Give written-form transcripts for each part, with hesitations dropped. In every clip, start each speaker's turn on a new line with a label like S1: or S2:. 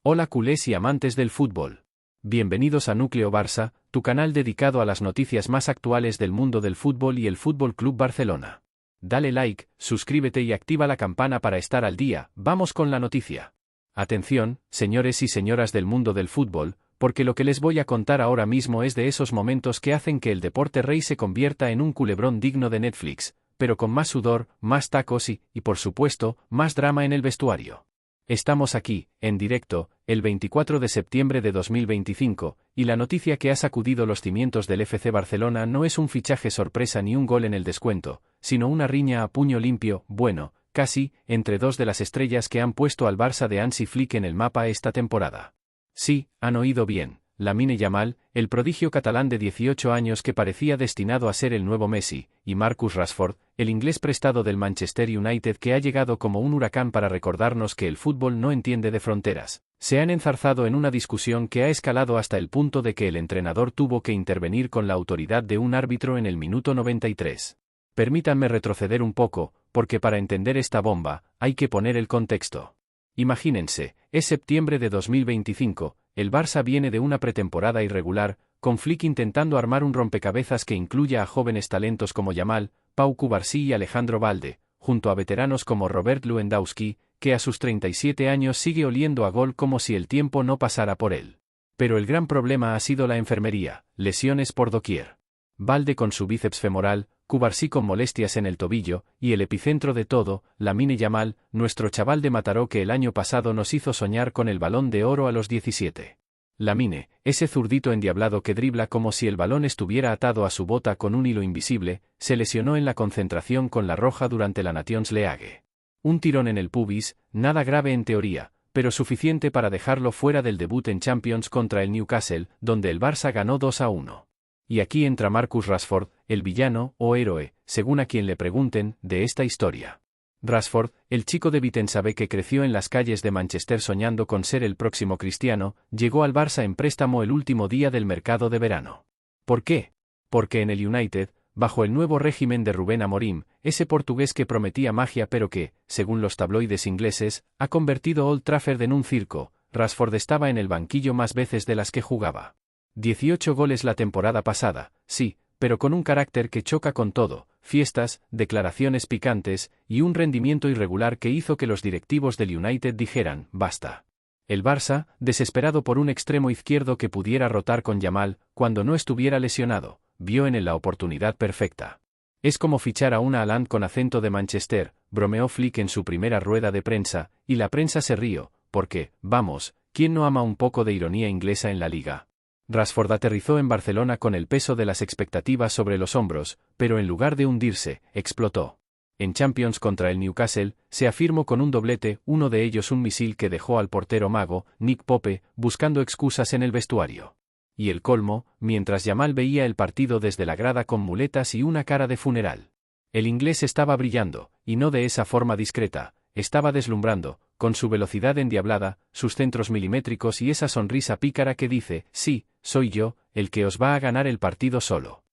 S1: Hola culés y amantes del fútbol. Bienvenidos a Núcleo Barça, tu canal dedicado a las noticias más actuales del mundo del fútbol y el Fútbol Club Barcelona. Dale like, suscríbete y activa la campana para estar al día. Vamos con la noticia. Atención, señores y señoras del mundo del fútbol, porque lo que les voy a contar ahora mismo es de esos momentos que hacen que el deporte rey se convierta en un culebrón digno de Netflix, pero con más sudor, más tacos y por supuesto, más drama en el vestuario. Estamos aquí, en directo, el 24 de septiembre de 2025, y la noticia que ha sacudido los cimientos del FC Barcelona no es un fichaje sorpresa ni un gol en el descuento, sino una riña a puño limpio, bueno, casi, entre dos de las estrellas que han puesto al Barça de Hansi Flick en el mapa esta temporada. Sí, han oído bien. Lamine Yamal, el prodigio catalán de 18 años que parecía destinado a ser el nuevo Messi, y Marcus Rashford, el inglés prestado del Manchester United que ha llegado como un huracán para recordarnos que el fútbol no entiende de fronteras, se han enzarzado en una discusión que ha escalado hasta el punto de que el entrenador tuvo que intervenir con la autoridad de un árbitro en el minuto 93. Permítanme retroceder un poco, porque para entender esta bomba, hay que poner el contexto. Imagínense, es septiembre de 2025, el Barça viene de una pretemporada irregular, con Flick intentando armar un rompecabezas que incluya a jóvenes talentos como Yamal, Pau Cubarsí y Alejandro Balde, junto a veteranos como Robert Lewandowski, que a sus 37 años sigue oliendo a gol como si el tiempo no pasara por él. Pero el gran problema ha sido la enfermería, lesiones por doquier. Balde con su bíceps femoral, Cubarsí con molestias en el tobillo, y el epicentro de todo, Lamine Yamal, nuestro chaval de Mataró que el año pasado nos hizo soñar con el Balón de Oro a los 17. Lamine, ese zurdito endiablado que dribla como si el balón estuviera atado a su bota con un hilo invisible, se lesionó en la concentración con la roja durante la Nations League. Un tirón en el pubis, nada grave en teoría, pero suficiente para dejarlo fuera del debut en Champions contra el Newcastle, donde el Barça ganó 2-1. Y aquí entra Marcus Rashford, el villano, o héroe, según a quien le pregunten, de esta historia. Rashford, el chico de Vitensabe que creció en las calles de Manchester soñando con ser el próximo Cristiano, llegó al Barça en préstamo el último día del mercado de verano. ¿Por qué? Porque en el United, bajo el nuevo régimen de Rubén Amorim, ese portugués que prometía magia pero que, según los tabloides ingleses, ha convertido Old Trafford en un circo, Rashford estaba en el banquillo más veces de las que jugaba. 18 goles la temporada pasada, sí, pero con un carácter que choca con todo, fiestas, declaraciones picantes, y un rendimiento irregular que hizo que los directivos del United dijeran, basta. El Barça, desesperado por un extremo izquierdo que pudiera rotar con Yamal, cuando no estuviera lesionado, vio en él la oportunidad perfecta. Es como fichar a una Haaland con acento de Manchester, bromeó Flick en su primera rueda de prensa, y la prensa se rió, porque, vamos, ¿quién no ama un poco de ironía inglesa en la liga? Rashford aterrizó en Barcelona con el peso de las expectativas sobre los hombros, pero en lugar de hundirse, explotó. En Champions contra el Newcastle, se afirmó con un doblete, uno de ellos un misil que dejó al portero mago, Nick Pope, buscando excusas en el vestuario. Y el colmo, mientras Yamal veía el partido desde la grada con muletas y una cara de funeral. El inglés estaba brillando, y no de esa forma discreta, estaba deslumbrando, con su velocidad endiablada, sus centros milimétricos y esa sonrisa pícara que dice, sí, soy yo, el que os va a ganar el partido solo.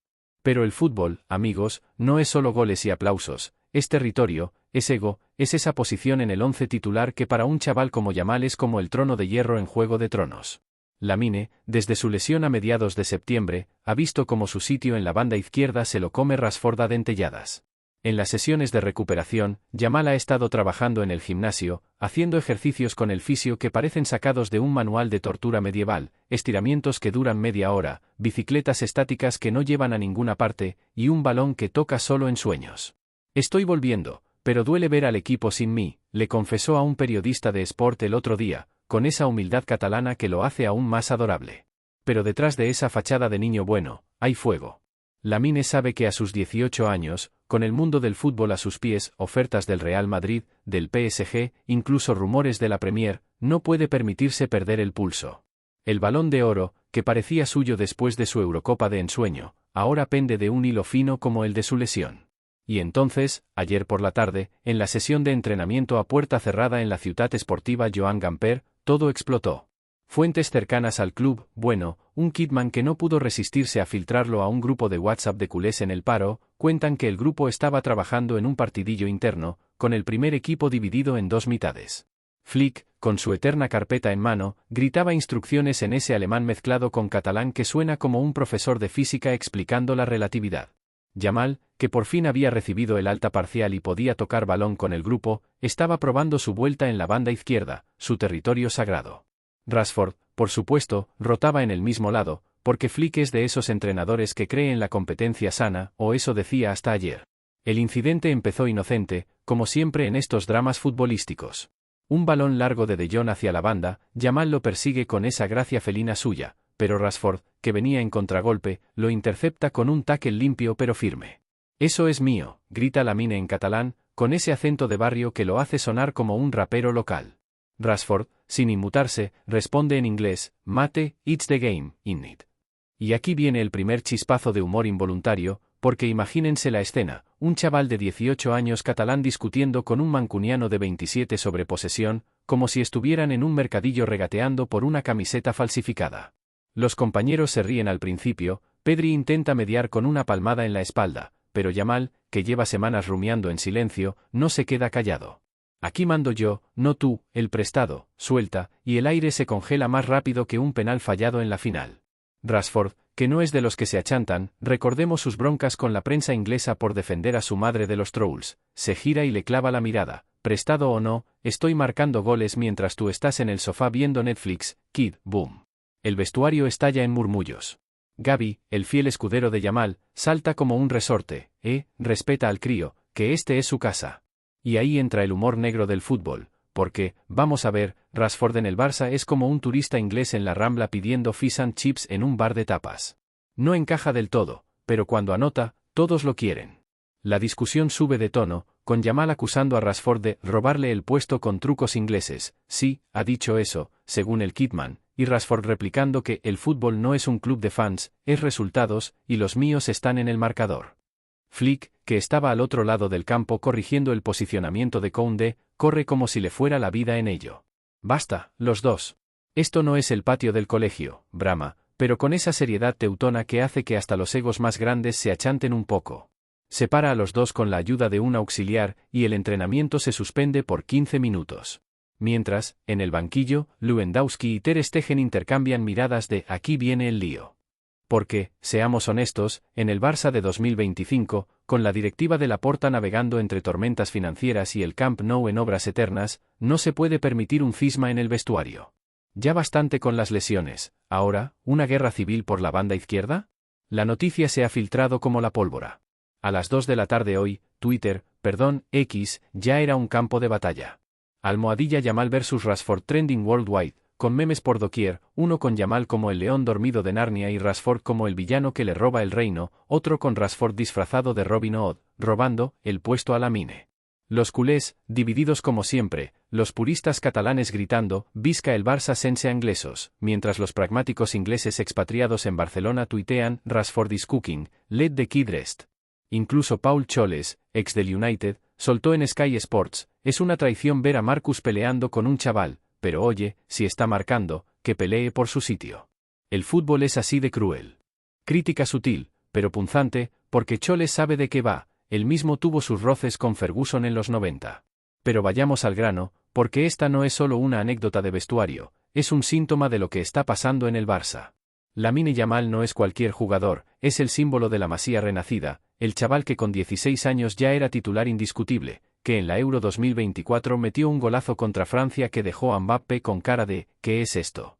S1: Pero el fútbol, amigos, no es solo goles y aplausos, es territorio, es ego, es esa posición en el 11 titular que para un chaval como Yamal es como el trono de hierro en Juego de Tronos. Lamine, desde su lesión a mediados de septiembre, ha visto como su sitio en la banda izquierda se lo come Rashford a dentelladas. En las sesiones de recuperación, Yamal ha estado trabajando en el gimnasio, haciendo ejercicios con el fisio que parecen sacados de un manual de tortura medieval, estiramientos que duran media hora, bicicletas estáticas que no llevan a ninguna parte, y un balón que toca solo en sueños. Estoy volviendo, pero duele ver al equipo sin mí, le confesó a un periodista de Sport el otro día, con esa humildad catalana que lo hace aún más adorable. Pero detrás de esa fachada de niño bueno, hay fuego. Lamine sabe que a sus 18 años, con el mundo del fútbol a sus pies, ofertas del Real Madrid, del PSG, incluso rumores de la Premier, no puede permitirse perder el pulso. El Balón de Oro, que parecía suyo después de su Eurocopa de ensueño, ahora pende de un hilo fino como el de su lesión. Y entonces, ayer por la tarde, en la sesión de entrenamiento a puerta cerrada en la Ciutat Esportiva Joan Gamper, todo explotó. Fuentes cercanas al club, bueno, un Kidman que no pudo resistirse a filtrarlo a un grupo de WhatsApp de culés en el paro, cuentan que el grupo estaba trabajando en un partidillo interno, con el primer equipo dividido en dos mitades. Flick, con su eterna carpeta en mano, gritaba instrucciones en ese alemán mezclado con catalán que suena como un profesor de física explicando la relatividad. Yamal, que por fin había recibido el alta parcial y podía tocar balón con el grupo, estaba probando su vuelta en la banda izquierda, su territorio sagrado. Rashford, por supuesto, rotaba en el mismo lado, porque Flick es de esos entrenadores que cree en la competencia sana, o eso decía hasta ayer. El incidente empezó inocente, como siempre en estos dramas futbolísticos. Un balón largo de De Jong hacia la banda, Yamal lo persigue con esa gracia felina suya, pero Rashford, que venía en contragolpe, lo intercepta con un tackle limpio pero firme. «Eso es mío», grita Lamine en catalán, con ese acento de barrio que lo hace sonar como un rapero local. Rashford, sin inmutarse, responde en inglés, «Mate, it's the game, isn't it?». Y aquí viene el primer chispazo de humor involuntario, porque imagínense la escena, un chaval de 18 años catalán discutiendo con un mancuniano de 27 sobre posesión, como si estuvieran en un mercadillo regateando por una camiseta falsificada. Los compañeros se ríen al principio, Pedri intenta mediar con una palmada en la espalda, pero Yamal, que lleva semanas rumiando en silencio, no se queda callado. «Aquí mando yo, no tú», el prestado, suelta, y el aire se congela más rápido que un penal fallado en la final. Rashford, que no es de los que se achantan, recordemos sus broncas con la prensa inglesa por defender a su madre de los trolls, se gira y le clava la mirada, «Prestado o no, estoy marcando goles mientras tú estás en el sofá viendo Netflix, kid, boom». El vestuario estalla en murmullos. Gavi, el fiel escudero de Yamal, salta como un resorte, respeta al crío, que este es su casa. Y ahí entra el humor negro del fútbol, porque, vamos a ver, Rashford en el Barça es como un turista inglés en la Rambla pidiendo fish and chips en un bar de tapas. No encaja del todo, pero cuando anota, todos lo quieren. La discusión sube de tono, con Yamal acusando a Rashford de robarle el puesto con trucos ingleses. Sí, ha dicho eso, según el Kidman, y Rashford replicando que el fútbol no es un club de fans, es resultados, y los míos están en el marcador. Flick, que estaba al otro lado del campo corrigiendo el posicionamiento de Koundé, corre como si le fuera la vida en ello. «Basta, los dos. Esto no es el patio del colegio», brama, pero con esa seriedad teutona que hace que hasta los egos más grandes se achanten un poco. Separa a los dos con la ayuda de un auxiliar, y el entrenamiento se suspende por 15 minutos. Mientras, en el banquillo, Lewandowski y Ter Stegen intercambian miradas de «aquí viene el lío». Porque, seamos honestos, en el Barça de 2025, con la directiva de Laporta navegando entre tormentas financieras y el Camp Nou en obras eternas, no se puede permitir un cisma en el vestuario. Ya bastante con las lesiones, ahora, ¿una guerra civil por la banda izquierda? La noticia se ha filtrado como la pólvora. A las 2 de la tarde hoy, X, ya era un campo de batalla. Almohadilla Yamal vs Rashford trending worldwide, con memes por doquier, uno con Yamal como el león dormido de Narnia y Rashford como el villano que le roba el reino, otro con Rashford disfrazado de Robin Hood, robando el puesto a Lamine. Los culés, divididos como siempre, los puristas catalanes gritando, «Visca el Barça sense anglesos», mientras los pragmáticos ingleses expatriados en Barcelona tuitean, «Rashford is cooking, let the kid rest». Incluso Paul Scholes, ex del United, soltó en Sky Sports, «Es una traición ver a Marcus peleando con un chaval, pero oye, si está marcando, que pelee por su sitio». El fútbol es así de cruel. Crítica sutil, pero punzante, porque Scholes sabe de qué va, él mismo tuvo sus roces con Ferguson en los 90. Pero vayamos al grano, porque esta no es solo una anécdota de vestuario, es un síntoma de lo que está pasando en el Barça. Lamine Yamal no es cualquier jugador, es el símbolo de la Masía renacida, el chaval que con 16 años ya era titular indiscutible, que en la Euro 2024 metió un golazo contra Francia que dejó a Mbappé con cara de «¿qué es esto?».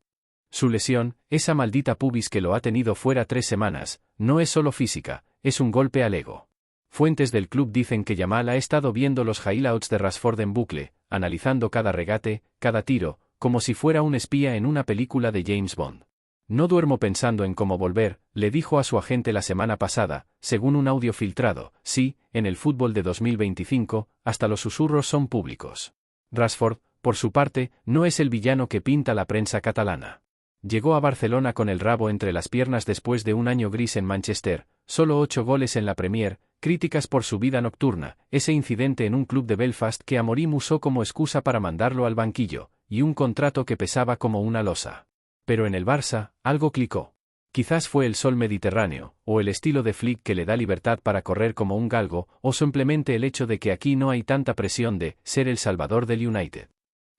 S1: Su lesión, esa maldita pubis que lo ha tenido fuera 3 semanas, no es solo física, es un golpe al ego. Fuentes del club dicen que Yamal ha estado viendo los highlights de Rashford en bucle, analizando cada regate, cada tiro, como si fuera un espía en una película de James Bond. «No duermo pensando en cómo volver», le dijo a su agente la semana pasada, según un audio filtrado. Sí, en el fútbol de 2025, hasta los susurros son públicos. Rashford, por su parte, no es el villano que pinta la prensa catalana. Llegó a Barcelona con el rabo entre las piernas después de un año gris en Manchester, solo 8 goles en la Premier, críticas por su vida nocturna, ese incidente en un club de Belfast que Amorim usó como excusa para mandarlo al banquillo, y un contrato que pesaba como una losa. Pero en el Barça, algo clicó. Quizás fue el sol mediterráneo, o el estilo de Flick que le da libertad para correr como un galgo, o simplemente el hecho de que aquí no hay tanta presión de ser el salvador del United.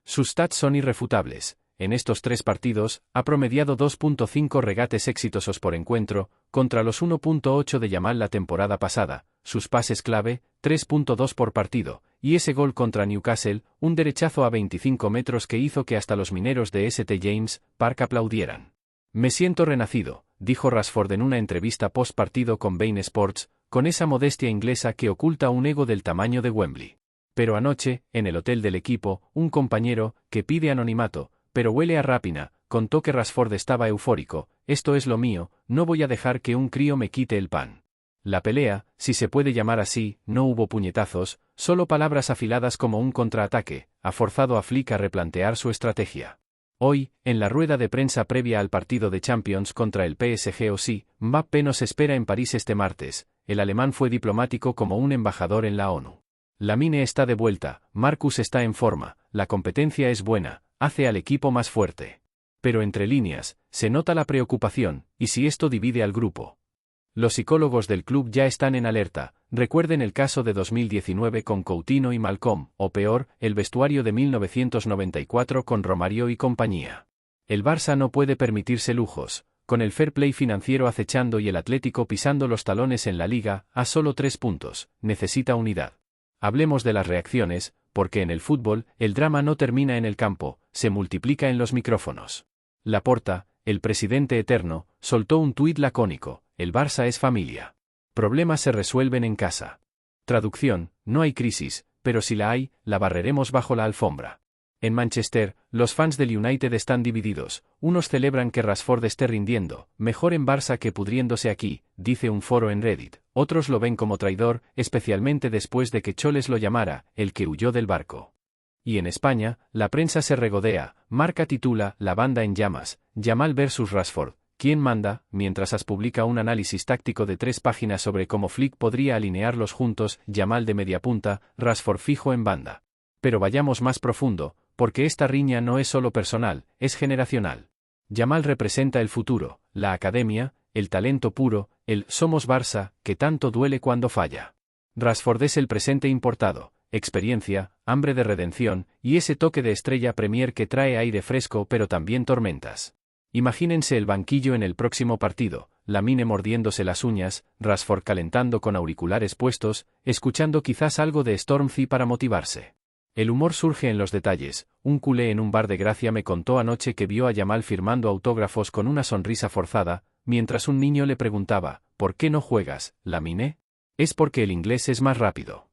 S1: Sus stats son irrefutables. En estos 3 partidos, ha promediado 2.5 regates exitosos por encuentro, contra los 1.8 de Yamal la temporada pasada, sus pases clave, 3.2 por partido, y ese gol contra Newcastle, un derechazo a 25 metros que hizo que hasta los mineros de St. James' Park aplaudieran. Me siento renacido, dijo Rashford en una entrevista post-partido con Bein Sports, con esa modestia inglesa que oculta un ego del tamaño de Wembley. Pero anoche, en el hotel del equipo, un compañero, que pide anonimato, pero huele a rápina, contó que Rashford estaba eufórico. Esto es lo mío, no voy a dejar que un crío me quite el pan. La pelea, si se puede llamar así, no hubo puñetazos, solo palabras afiladas como un contraataque, ha forzado a Flick a replantear su estrategia. Hoy, en la rueda de prensa previa al partido de Champions contra el PSG OSI, Mbappé nos espera en París este martes. El alemán fue diplomático como un embajador en la ONU. Lamine está de vuelta, Marcus está en forma, la competencia es buena, hace al equipo más fuerte. Pero entre líneas, se nota la preocupación, y si esto divide al grupo. Los psicólogos del club ya están en alerta, recuerden el caso de 2019 con Coutinho y Malcolm, o peor, el vestuario de 1994 con Romario y compañía. El Barça no puede permitirse lujos, con el fair play financiero acechando y el Atlético pisando los talones en la liga, a solo 3 puntos, necesita unidad. Hablemos de las reacciones, porque en el fútbol, el drama no termina en el campo, se multiplica en los micrófonos. Laporta, el presidente eterno, soltó un tuit lacónico: el Barça es familia. Problemas se resuelven en casa. Traducción: no hay crisis, pero si la hay, la barreremos bajo la alfombra. En Manchester, los fans del United están divididos, unos celebran que Rashford esté rindiendo, mejor en Barça que pudriéndose aquí, dice un foro en Reddit, otros lo ven como traidor, especialmente después de que Choles lo llamara, el que huyó del barco. Y en España, la prensa se regodea, Marca titula, la banda en llamas, Yamal vs Rashford, ¿quién manda?, mientras AS publica un análisis táctico de 3 páginas sobre cómo Flick podría alinearlos juntos, Yamal de media punta, Rashford fijo en banda. Pero vayamos más profundo, porque esta riña no es solo personal, es generacional. Yamal representa el futuro, la academia, el talento puro, el «somos Barça», que tanto duele cuando falla. Rashford es el presente importado, experiencia, hambre de redención, y ese toque de estrella Premier que trae aire fresco pero también tormentas. Imagínense el banquillo en el próximo partido, Lamine mordiéndose las uñas, Rashford calentando con auriculares puestos, escuchando quizás algo de Stormzy para motivarse. El humor surge en los detalles. Un culé en un bar de Gracia me contó anoche que vio a Yamal firmando autógrafos con una sonrisa forzada, mientras un niño le preguntaba, ¿por qué no juegas, Lamine? Es porque el inglés es más rápido.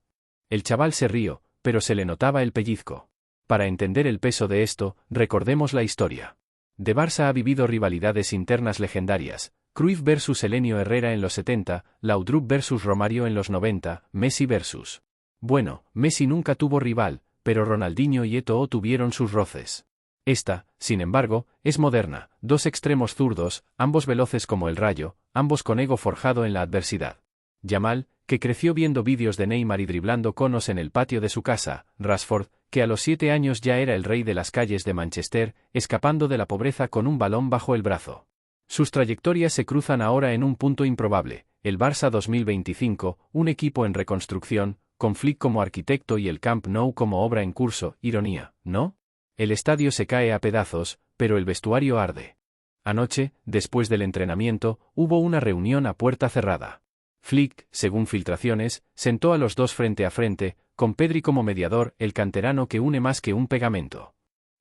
S1: El chaval se rió, pero se le notaba el pellizco. Para entender el peso de esto, recordemos la historia. De Barça ha vivido rivalidades internas legendarias, Cruyff vs Helenio Herrera en los 70, Laudrup vs Romario en los 90, Messi vs. Bueno, Messi nunca tuvo rival, pero Ronaldinho y Eto'o tuvieron sus roces. Esta, sin embargo, es moderna, 2 extremos zurdos, ambos veloces como el rayo, ambos con ego forjado en la adversidad. Yamal, que creció viendo vídeos de Neymar y driblando conos en el patio de su casa, Rashford, que a los 7 años ya era el rey de las calles de Manchester, escapando de la pobreza con un balón bajo el brazo. Sus trayectorias se cruzan ahora en un punto improbable, el Barça 2025, un equipo en reconstrucción, con Flick como arquitecto y el Camp Nou como obra en curso, ironía, ¿no? El estadio se cae a pedazos, pero el vestuario arde. Anoche, después del entrenamiento, hubo una reunión a puerta cerrada. Flick, según filtraciones, sentó a los dos frente a frente, con Pedri como mediador, el canterano que une más que un pegamento.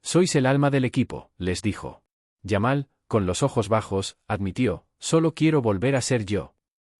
S1: Sois el alma del equipo, les dijo. Yamal, con los ojos bajos, admitió, solo quiero volver a ser yo.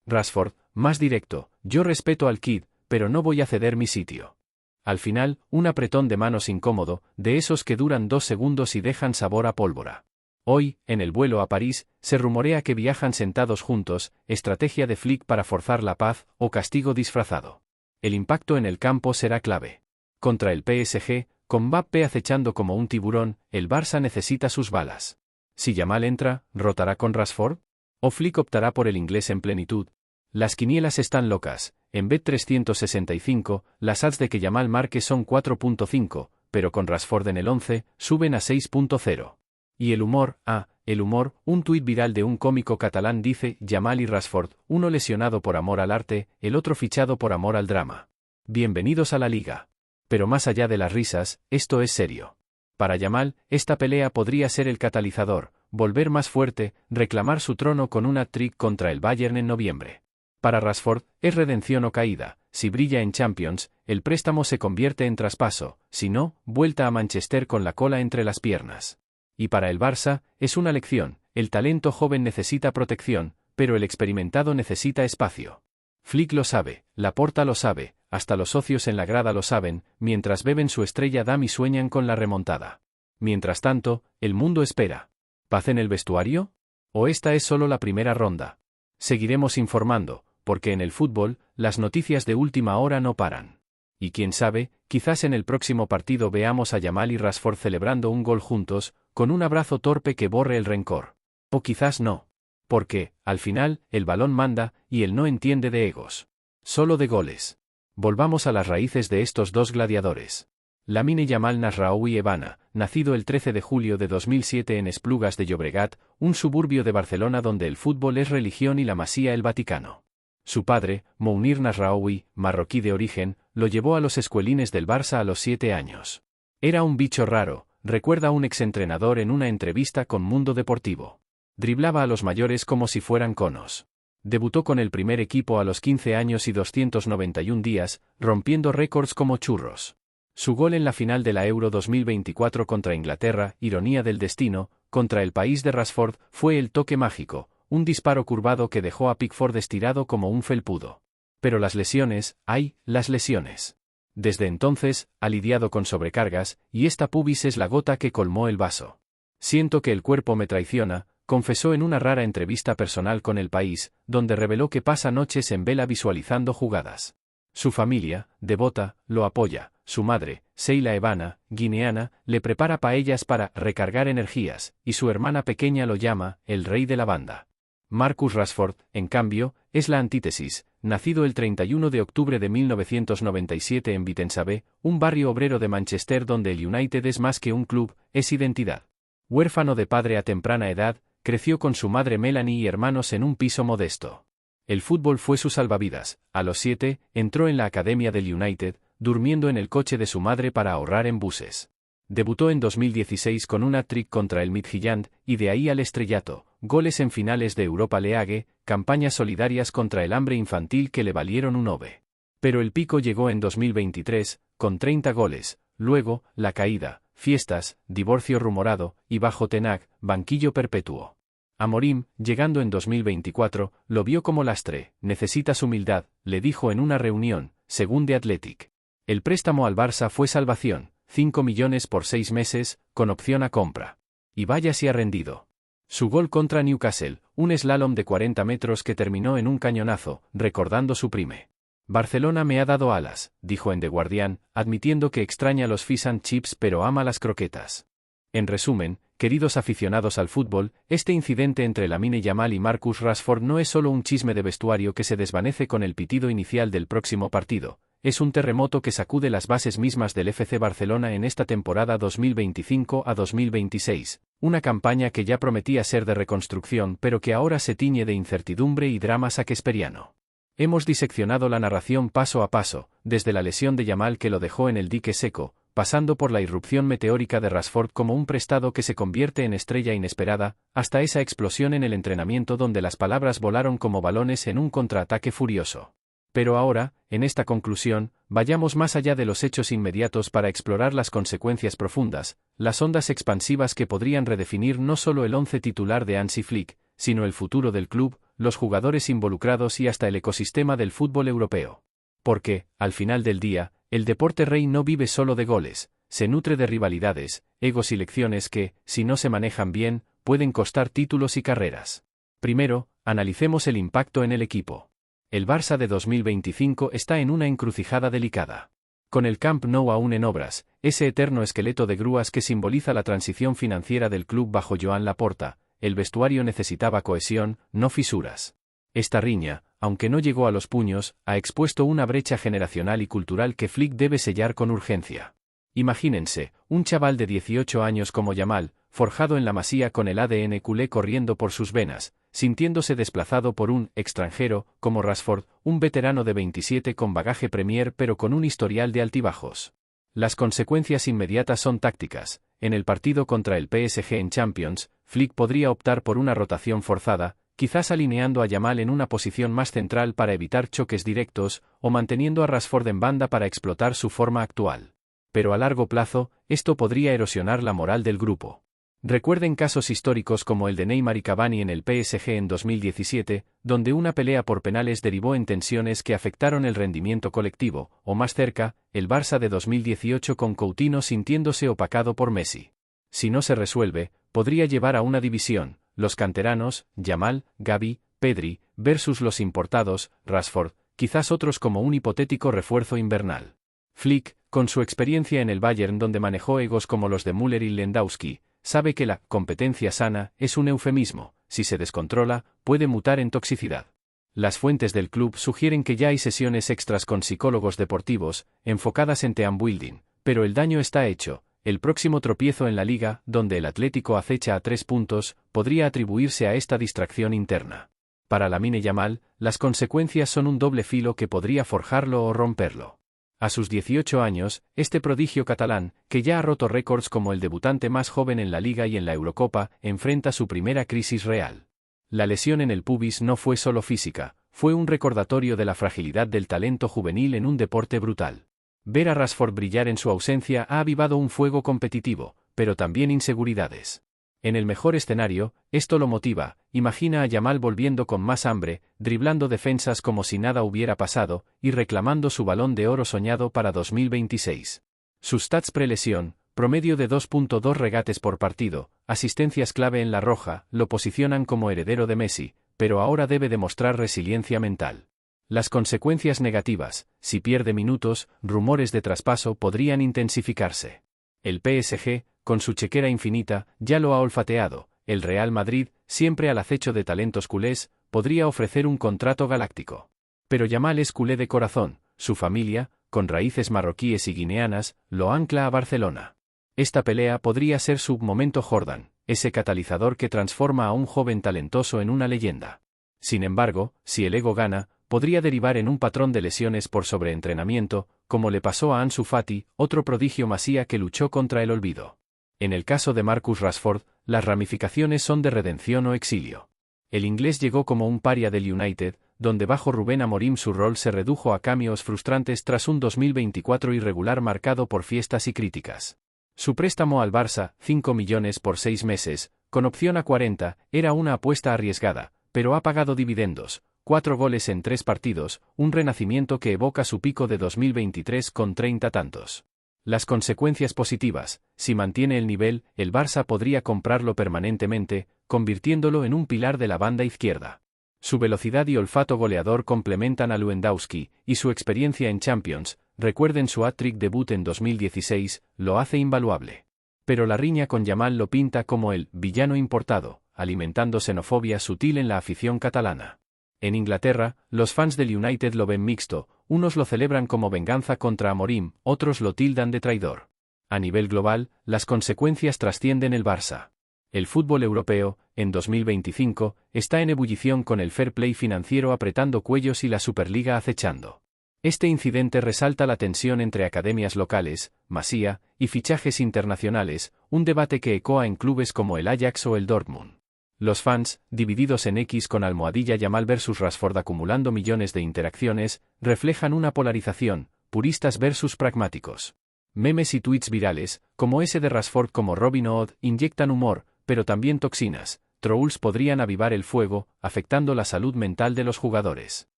S1: Rashford, más directo, yo respeto al Kid, pero no voy a ceder mi sitio. Al final, un apretón de manos incómodo, de esos que duran 2 segundos y dejan sabor a pólvora. Hoy, en el vuelo a París, se rumorea que viajan sentados juntos, estrategia de Flick para forzar la paz, o castigo disfrazado. El impacto en el campo será clave. Contra el PSG, con Mbappé acechando como un tiburón, el Barça necesita sus balas. Si Yamal entra, ¿rotará con Rashford? ¿O Flick optará por el inglés en plenitud? Las quinielas están locas. En Bet365, las odds de que Yamal marque son 4.5, pero con Rashford en el 11, suben a 6.0. Y el humor, un tuit viral de un cómico catalán dice, Yamal y Rashford, uno lesionado por amor al arte, el otro fichado por amor al drama. Bienvenidos a la liga. Pero más allá de las risas, esto es serio. Para Yamal, esta pelea podría ser el catalizador, volver más fuerte, reclamar su trono con un hat-trick contra el Bayern en noviembre. Para Rashford, es redención o caída. Si brilla en Champions, el préstamo se convierte en traspaso, si no, vuelta a Manchester con la cola entre las piernas. Y para el Barça, es una lección, el talento joven necesita protección, pero el experimentado necesita espacio. Flick lo sabe, Laporta lo sabe, hasta los socios en la grada lo saben, mientras beben su estrella Damm y sueñan con la remontada. Mientras tanto, el mundo espera. ¿Paz en el vestuario? ¿O esta es solo la primera ronda? Seguiremos informando, porque en el fútbol, las noticias de última hora no paran. Y quién sabe, quizás en el próximo partido veamos a Yamal y Rashford celebrando un gol juntos, con un abrazo torpe que borre el rencor. O quizás no. Porque, al final, el balón manda, y él no entiende de egos. Solo de goles. Volvamos a las raíces de estos dos gladiadores. Lamine Yamal Nasraoui Ebana, nacido el 13 de julio de 2007 en Esplugas de Llobregat, un suburbio de Barcelona donde el fútbol es religión y la Masía el Vaticano. Su padre, Mounir Nasraoui, marroquí de origen, lo llevó a los escuelines del Barça a los 7 años. Era un bicho raro, recuerda un exentrenador en una entrevista con Mundo Deportivo. Driblaba a los mayores como si fueran conos. Debutó con el primer equipo a los 15 años y 291 días, rompiendo récords como churros. Su gol en la final de la Euro 2024 contra Inglaterra, ironía del destino, contra el país de Rashford, fue el toque mágico, un disparo curvado que dejó a Pickford estirado como un felpudo. Pero las lesiones, ¡ay, las lesiones! Desde entonces, ha lidiado con sobrecargas, y esta pubis es la gota que colmó el vaso. Siento que el cuerpo me traiciona, confesó en una rara entrevista personal con El País, donde reveló que pasa noches en vela visualizando jugadas. Su familia, devota, lo apoya. Su madre, Seila Ebana, guineana, le prepara paellas para recargar energías, y su hermana pequeña lo llama el rey de la banda. Marcus Rashford, en cambio, es la antítesis, nacido el 31 de octubre de 1997 en Vitensabé, un barrio obrero de Manchester donde el United es más que un club, es identidad. Huérfano de padre a temprana edad, creció con su madre Melanie y hermanos en un piso modesto. El fútbol fue su salvavidas. A los 7, entró en la academia del United, durmiendo en el coche de su madre para ahorrar en buses. Debutó en 2016 con un hat-trick contra el Midtjylland, y de ahí al estrellato, goles en finales de Europa League, campañas solidarias contra el hambre infantil que le valieron un OVE. Pero el pico llegó en 2023, con 30 goles, luego, la caída, fiestas, divorcio rumorado, y bajo Ten Hag, banquillo perpetuo. Amorim, llegando en 2024, lo vio como lastre, necesitas humildad, le dijo en una reunión, según The Athletic. El préstamo al Barça fue salvación, 5 millones por 6 meses, con opción a compra. Y vaya si ha rendido. Su gol contra Newcastle, un slalom de 40 metros que terminó en un cañonazo, recordando su prime. Barcelona me ha dado alas, dijo en The Guardian, admitiendo que extraña los fish and chips pero ama las croquetas. En resumen, queridos aficionados al fútbol, este incidente entre Lamine Yamal y Marcus Rashford no es solo un chisme de vestuario que se desvanece con el pitido inicial del próximo partido, es un terremoto que sacude las bases mismas del FC Barcelona en esta temporada 2025 a 2026, una campaña que ya prometía ser de reconstrucción pero que ahora se tiñe de incertidumbre y drama shakespeariano. Hemos diseccionado la narración paso a paso, desde la lesión de Yamal que lo dejó en el dique seco, pasando por la irrupción meteórica de Rashford como un prestado que se convierte en estrella inesperada, hasta esa explosión en el entrenamiento donde las palabras volaron como balones en un contraataque furioso. Pero ahora, en esta conclusión, vayamos más allá de los hechos inmediatos para explorar las consecuencias profundas, las ondas expansivas que podrían redefinir no solo el once titular de Hansi Flick, sino el futuro del club, los jugadores involucrados y hasta el ecosistema del fútbol europeo. Porque, al final del día, el deporte rey no vive solo de goles, se nutre de rivalidades, egos y lecciones que, si no se manejan bien, pueden costar títulos y carreras. Primero, analicemos el impacto en el equipo. El Barça de 2025 está en una encrucijada delicada. Con el Camp Nou aún en obras, ese eterno esqueleto de grúas que simboliza la transición financiera del club bajo Joan Laporta, el vestuario necesitaba cohesión, no fisuras. Esta riña, aunque no llegó a los puños, ha expuesto una brecha generacional y cultural que Flick debe sellar con urgencia. Imagínense, un chaval de 18 años como Yamal, forjado en la Masía con el ADN culé corriendo por sus venas, sintiéndose desplazado por un extranjero, como Rashford, un veterano de 27 con bagaje Premier pero con un historial de altibajos. Las consecuencias inmediatas son tácticas, en el partido contra el PSG en Champions, Flick podría optar por una rotación forzada, quizás alineando a Yamal en una posición más central para evitar choques directos, o manteniendo a Rashford en banda para explotar su forma actual. Pero a largo plazo, esto podría erosionar la moral del grupo. Recuerden casos históricos como el de Neymar y Cavani en el PSG en 2017, donde una pelea por penales derivó en tensiones que afectaron el rendimiento colectivo, o más cerca, el Barça de 2018 con Coutinho sintiéndose opacado por Messi. Si no se resuelve, podría llevar a una división, los canteranos, Yamal, Gavi, Pedri, versus los importados, Rashford, quizás otros como un hipotético refuerzo invernal. Flick, con su experiencia en el Bayern donde manejó egos como los de Müller y Lewandowski, sabe que la competencia sana es un eufemismo, si se descontrola, puede mutar en toxicidad. Las fuentes del club sugieren que ya hay sesiones extras con psicólogos deportivos, enfocadas en team building, pero el daño está hecho. El próximo tropiezo en la liga, donde el Atlético acecha a 3 puntos, podría atribuirse a esta distracción interna. Para Lamine Yamal, las consecuencias son un doble filo que podría forjarlo o romperlo. A sus 18 años, este prodigio catalán, que ya ha roto récords como el debutante más joven en la Liga y en la Eurocopa, enfrenta su primera crisis real. La lesión en el pubis no fue solo física, fue un recordatorio de la fragilidad del talento juvenil en un deporte brutal. Ver a Rashford brillar en su ausencia ha avivado un fuego competitivo, pero también inseguridades. En el mejor escenario, esto lo motiva, imagina a Yamal volviendo con más hambre, driblando defensas como si nada hubiera pasado, y reclamando su balón de oro soñado para 2026. Sus stats prelesión, promedio de 2.2 regates por partido, asistencias clave en la roja, lo posicionan como heredero de Messi, pero ahora debe demostrar resiliencia mental. Las consecuencias negativas, si pierde minutos, rumores de traspaso podrían intensificarse. El PSG, con su chequera infinita, ya lo ha olfateado. El Real Madrid, siempre al acecho de talentos culés, podría ofrecer un contrato galáctico. Pero Yamal es culé de corazón, su familia, con raíces marroquíes y guineanas, lo ancla a Barcelona. Esta pelea podría ser su momento Jordan, ese catalizador que transforma a un joven talentoso en una leyenda. Sin embargo, si el ego gana, podría derivar en un patrón de lesiones por sobreentrenamiento, como le pasó a Ansu Fati, otro prodigio masía que luchó contra el olvido. En el caso de Marcus Rashford, las ramificaciones son de redención o exilio. El inglés llegó como un paria del United, donde bajo Rubén Amorim su rol se redujo a cameos frustrantes tras un 2024 irregular marcado por fiestas y críticas. Su préstamo al Barça, 5 millones por 6 meses, con opción a 40, era una apuesta arriesgada, pero ha pagado dividendos, 4 goles en 3 partidos, un renacimiento que evoca su pico de 2023 con 30 tantos. Las consecuencias positivas, si mantiene el nivel, el Barça podría comprarlo permanentemente, convirtiéndolo en un pilar de la banda izquierda. Su velocidad y olfato goleador complementan a Lewandowski, y su experiencia en Champions, recuerden su hat-trick debut en 2016, lo hace invaluable. Pero la riña con Yamal lo pinta como el villano importado, alimentando xenofobia sutil en la afición catalana. En Inglaterra, los fans del United lo ven mixto, unos lo celebran como venganza contra Amorim, otros lo tildan de traidor. A nivel global, las consecuencias trascienden el Barça. El fútbol europeo, en 2025, está en ebullición con el fair play financiero apretando cuellos y la Superliga acechando. Este incidente resalta la tensión entre academias locales, Masía, y fichajes internacionales, un debate que ecoa en clubes como el Ajax o el Dortmund. Los fans, divididos en X con almohadilla Yamal versus Rashford acumulando millones de interacciones, reflejan una polarización, puristas versus pragmáticos. Memes y tweets virales, como ese de Rashford como Robin Hood, inyectan humor, pero también toxinas. Trolls podrían avivar el fuego, afectando la salud mental de los jugadores.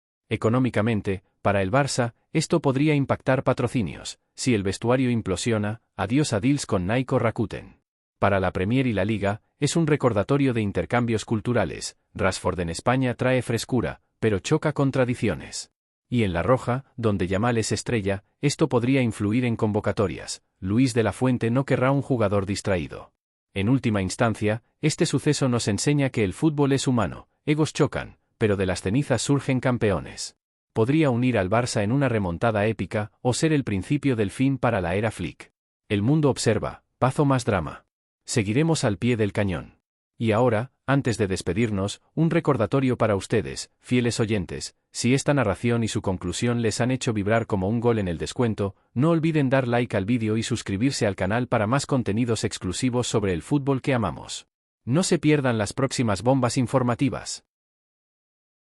S1: Económicamente, para el Barça, esto podría impactar patrocinios. Si el vestuario implosiona, adiós a deals con Nike o Rakuten. Para la Premier y la Liga, es un recordatorio de intercambios culturales. Rashford en España trae frescura, pero choca con tradiciones. Y en La Roja, donde Yamal es estrella, esto podría influir en convocatorias. Luis de la Fuente no querrá un jugador distraído. En última instancia, este suceso nos enseña que el fútbol es humano, egos chocan, pero de las cenizas surgen campeones. Podría unir al Barça en una remontada épica, o ser el principio del fin para la era Flick. El mundo observa, paz o más drama. Seguiremos al pie del cañón. Y ahora, antes de despedirnos, un recordatorio para ustedes, fieles oyentes, Si esta narración y su conclusión les han hecho vibrar como un gol en el descuento, no olviden dar like al vídeo y suscribirse al canal para más contenidos exclusivos sobre el fútbol que amamos. No se pierdan las próximas bombas informativas.